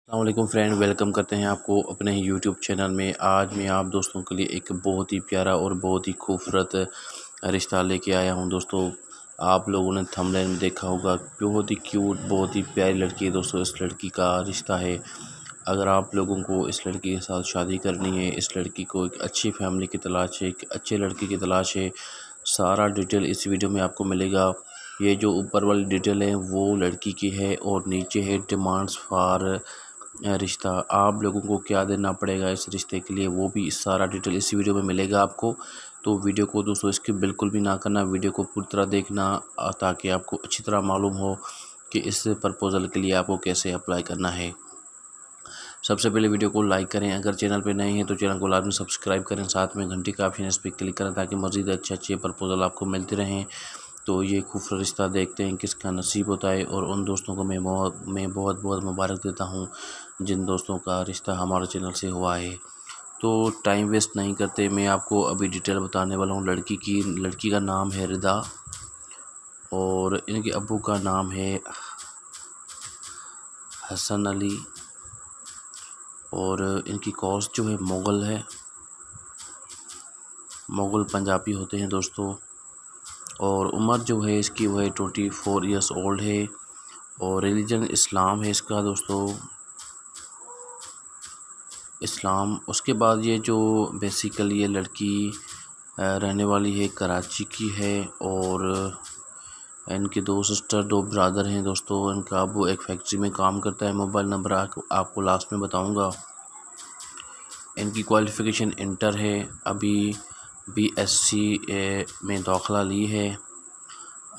अस्सलाम वालेकुम friend, welcome करते हैं आपको अपने ही यूट्यूब चैनल में। आज मैं आप दोस्तों के लिए एक बहुत ही प्यारा और बहुत ही खूबसूरत रिश्ता लेके आया हूं। दोस्तों, आप लोगों ने थंबनेल में देखा होगा, बहुत ही क्यूट, बहुत ही प्यारी लड़की है। दोस्तों, इस लड़की का रिश्ता है। अगर आप लोगों को इस लड़की के साथ शादी करनी है, इस लड़की को एक अच्छी फैमिली की तलाश है, एक अच्छे लड़के की तलाश है, सारा डिटेल इस वीडियो में आपको मिलेगा। ये जो ऊपर वाली डिटेल है वो लड़की की है और नीचे है डिमांड्स फॉर रिश्ता। आप लोगों को क्या देना पड़ेगा इस रिश्ते के लिए, वो भी सारा डिटेल इस वीडियो में मिलेगा आपको। तो वीडियो को दोस्तों इसकी बिल्कुल भी ना करना, वीडियो को पूरी तरह देखना ताकि आपको अच्छी तरह मालूम हो कि इस प्रपोज़ल के लिए आपको कैसे अप्लाई करना है। सबसे पहले वीडियो को लाइक करें, अगर चैनल पे नए हैं तो चैनल को लाजमी सब्सक्राइब करें, साथ में घंटी का ऑप्शन इस पर क्लिक करें ताकि मज़ीद अच्छे प्रपोज़ल आपको मिलते रहें। तो ये खूबसूरत रिश्ता देखते हैं किसका नसीब होता है। और उन दोस्तों को मैं बहुत बहुत मुबारक देता हूँ जिन दोस्तों का रिश्ता हमारे चैनल से हुआ है। तो टाइम वेस्ट नहीं करते, मैं आपको अभी डिटेल बताने वाला हूँ लड़की का नाम है रिदा और इनके अब्बू का नाम है हसन अली और इनकी कॉस्ट जो है मुग़ल है, मुग़ल पंजाबी होते हैं दोस्तों। और उम्र जो है इसकी वो है 24 ईयर्स ओल्ड है और रिलीजन इस्लाम है इसका दोस्तों, इस्लाम। उसके बाद ये जो बेसिकली ये लड़की रहने वाली है कराची की है और इनके 2 सिस्टर 2 ब्रदर हैं दोस्तों। इनका अबू एक फैक्ट्री में काम करता है। मोबाइल नंबर आपको लास्ट में बताऊंगा। इनकी क्वालिफ़िकेशन इंटर है, अभी बीएससी में दाखिला ली है।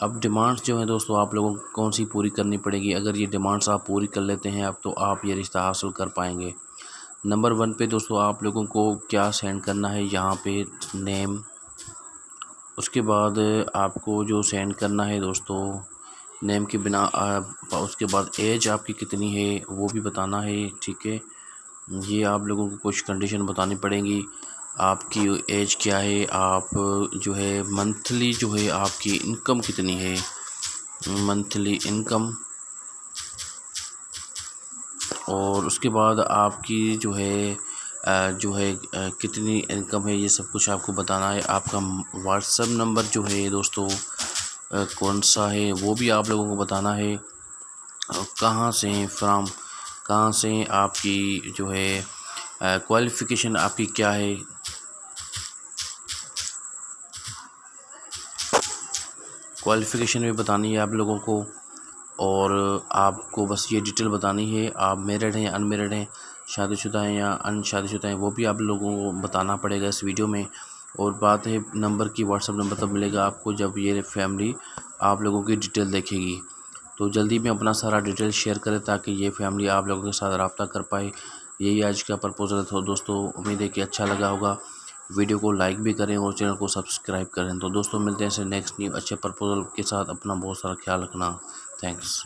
अब डिमांड्स जो हैं दोस्तों आप लोगों को कौन सी पूरी करनी पड़ेगी, अगर ये डिमांड्स आप पूरी कर लेते हैं तो आप ये रिश्ता हासिल कर पाएंगे। नंबर 1 पे दोस्तों आप लोगों को क्या सेंड करना है, यहाँ पे नेम। उसके बाद आपको जो सेंड करना है दोस्तों नेम के बिना उसके बाद एज आपकी कितनी है वो भी बताना है, ठीक है। ये आप लोगों को कुछ कंडीशन बतानी पड़ेंगी। आपकी एज क्या है, आप जो है मंथली जो है आपकी इनकम कितनी है, मंथली इनकम। और उसके बाद आपकी जो है कितनी इनकम है, ये सब कुछ आपको बताना है। आपका व्हाट्सएप नंबर जो है दोस्तों कौन सा है वो भी आप लोगों को बताना है। कहाँ से कहाँ से आपकी जो है क्वालिफ़िकेशन आपकी क्या है, क्वालिफ़िकेशन भी बतानी है आप लोगों को। और आपको बस ये डिटेल बतानी है, आप मैरिड हैं या अनमेरिड हैं, शादीशुदा हैं या अनशादीशुदा हैं, वो भी आप लोगों को बताना पड़ेगा इस वीडियो में। और बात है नंबर की, व्हाट्सएप नंबर तब मिलेगा आपको जब ये फैमिली आप लोगों की डिटेल देखेगी। तो जल्दी में अपना सारा डिटेल शेयर करें ताकि ये फैमिली आप लोगों के साथ रब्ता कर पाए। यही आज का प्रपोज़ल था दोस्तों, उम्मीद है कि अच्छा लगा होगा। वीडियो को लाइक भी करें और चैनल को सब्सक्राइब करें। तो दोस्तों मिलते हैं नेक्स्ट न्यू अच्छे प्रपोज़ल के साथ। अपना बहुत सारा ख्याल रखना। थैंक्स।